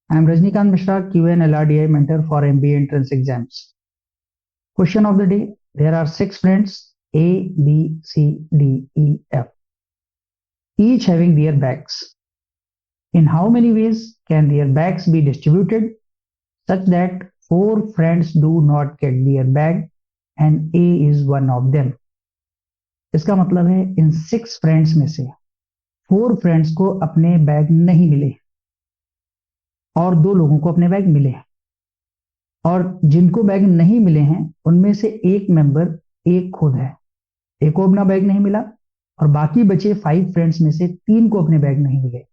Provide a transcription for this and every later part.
I am Rajnikant Mishra, QA and LRDI mentor for MBA entrance exams. Question of the day: there are 6 friends A, B, C, D, E, F, each having their bags. In how many ways can their bags be distributed such that 4 friends do not get their bag and A is one of them? इसका मतलब है इन 6 friends में से 4 friends को अपने bag नहीं मिले और 2 लोगों को अपने बैग मिले, और जिनको बैग नहीं मिले हैं उनमें से एक मेंबर एक खुद है, एक को अपना बैग नहीं मिला और बाकी बचे 5 फ्रेंड्स में से 3 को अपने बैग नहीं मिले।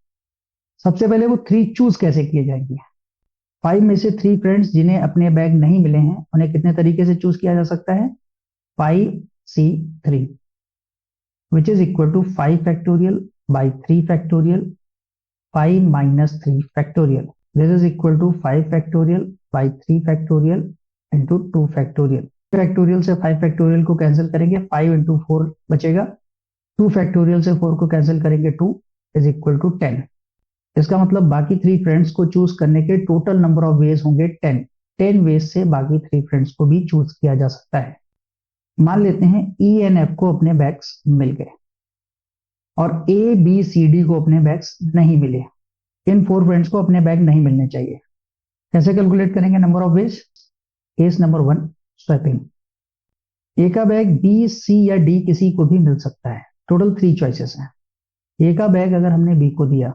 सबसे पहले वो 3 चूज कैसे किए जाएंगे? 5 में से 3 फ्रेंड्स जिन्हें अपने बैग नहीं मिले हैं उन्हें कितने तरीके से चूज किया जा सकता है? 5C3 which is equal to 5 factorial by 3 factorial 5 minus 3 factorial. This is equal to 5 factorial by 3 factorial into 2 factorial. Factorial से 5 फैक्टोरियल को कैंसिल करेंगे, 5 into 4 बचेगा। 2 फैक्टोरियल से 4 को कैंसिल करेंगे, 2 is equal to 10. इसका मतलब बाकी 3 फ्रेंड्स को चूज करने के टोटल नंबर ऑफ वेज होंगे 10। 10 वेज से बाकी 3 फ्रेंड्स को भी चूज किया जा सकता है। मान लेते हैं E and F को अपने बैग्स मिल गए और A, B, C, D को अपने बैग्स नहीं मिले। इन 4 फ्रेंड्स को अपने बैग नहीं मिलने चाहिए। कैसे कैलकुलेट करेंगे number of ways? Case number 1, swapping. A का बैग B, C या D किसी को भी मिल सकता है। टोटल 3 चॉइसेस हैं। ए का बैग अगर हमने B को दिया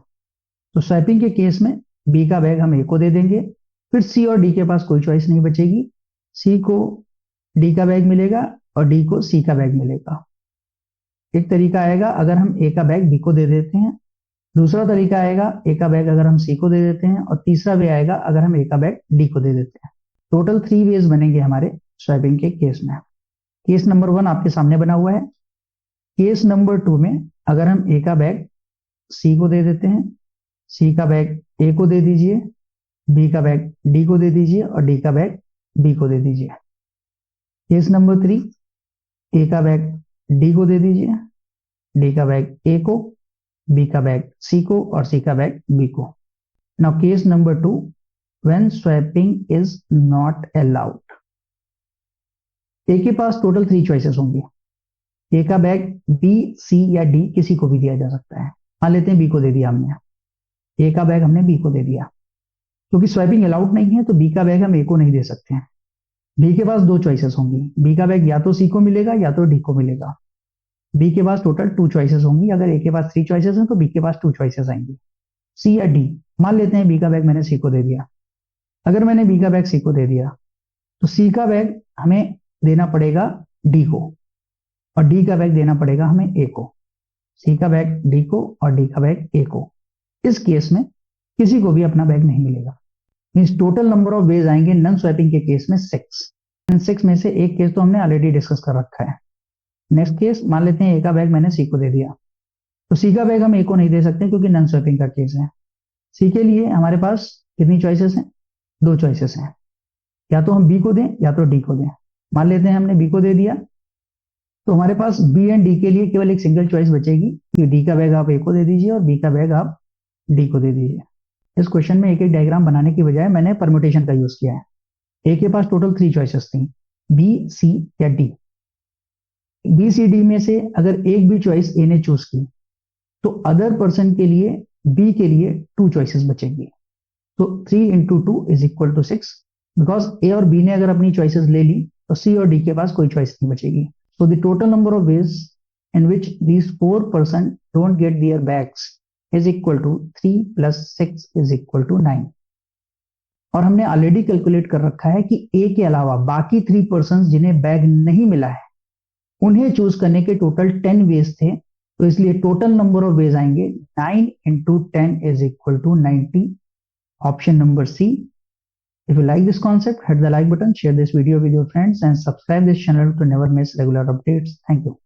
तो स्वैपिंग के केस में B का बैग हम A को दे देंगे, फिर C और D के पास कोई चॉइस नहीं बचेगी। C को D का बैग मिलेगा और D को C का बैग मिलेगा। एक तरीका आएगा अगर हम A का बैग B को दे देते हैं, दूसरा तरीका आएगा A का बैग अगर हम C को दे देते हैं, और तीसरा वे आएगा अगर हम A का बैग D को दे देते हैं। टोटल 3 वेज बनेंगे हमारे स्वैपिंग के केस में। केस नंबर 1 आपके सामने बना हुआ है। केस नंबर 2 में अगर हम A का बैग C को दे देते हैं, C का बैग A को दे दीजिए, B का बैग D को दे दीजिए और D का बैग B को दे दीजिए। केस नंबर 3, A का बैग D को दे दीजिए, D का बैग A को, B का बैग C को और C का बैग B को। Now case number 2, when swapping is not allowed. A के पास टोटल 3 चॉइसेस होंगी। A का बैग B, C या D किसी को भी दिया जा सकता है। मान लेते हैं B को दे दिया हमने। A का बैग हमने B को दे दिया। क्योंकि स्वैपिंग अलाउड नहीं है तो B का बैग हम A को नहीं दे सकते हैं। B के पास 2 चॉइसेस होंगी। B का बैग या तो C को मिलेगा या तो D को मिलेगा। B के पास टोटल 2 चॉइसेस होंगी। अगर A के पास 3 चॉइसेस हैं तो B के पास 2 चॉइसेस आएंगी, C या D। मान लेते हैं B का बैग मैंने C को दे दिया। अगर मैंने B का बैग C को दे दिया तो C का बैग हमें देना पड़ेगा D को और D का बैग देना पड़ेगा हमें A को। C का बैग D को और D का बैग A को। इस केस में किसी को भी अपना बैग नहीं मिलेगा। Means total number of veg आएंगे नॉन स्वैपिंग के केस में 6। इन 6 में से एक केस तो हमने ऑलरेडी डिस्कस कर रखा है। नेक्स्ट केस, मान लेते हैं A का बैग मैंने C को दे दिया तो C का बैग हम A को नहीं दे सकते क्योंकि नॉन स्वैपिंग का केस है। C के लिए हमारे पास कितनी चॉइसेस हैं? 2 चॉइसेस हैं, या तो हम B को दें या तो D को दें। मान लेते हैं हमने B को दे दिया तो हमारे पास B एंड D के लिए केवल एक सिंगल चॉइस बचेगी कि D का बैग आप A को दे दीजिए और B का बैग आप D को दे दीजिए। इस क्वेश्चन में एक एक डायग्राम बनाने की बजाय मैंने परम्यूटेशन का यूज किया है। A के पास टोटल 3 चॉइसेस थी, B, C या D। B, C, D में से अगर एक भी चॉइस A ने चूज की तो अदर पर्सन के लिए B के लिए 2 चॉइसेस बचेंगी। तो 3 into 2 is equal to 6, because A और B ने अगर अपनी चॉइसेस ले ली तो C और D के पास कोई चॉइस नहीं बचेगी। So the total number of ways in which these 4 person don't get their bags is equal to 3 plus 6 is equal to 9। और हमने ऑलरेडी कैलकुलेट कर रखा है कि A के अलावा बाकी 3 पर्सन जिन्हें बैग नहीं मिला है उन्हें चूज करने के टोटल 10 वेज थे, तो इसलिए टोटल नंबर ऑफ वेज आएंगे 9 into 10 is equal to 90। Option number C। If you like this concept, hit the like button, share this video with your friends and subscribe this channel to never miss regular updates. Thank you.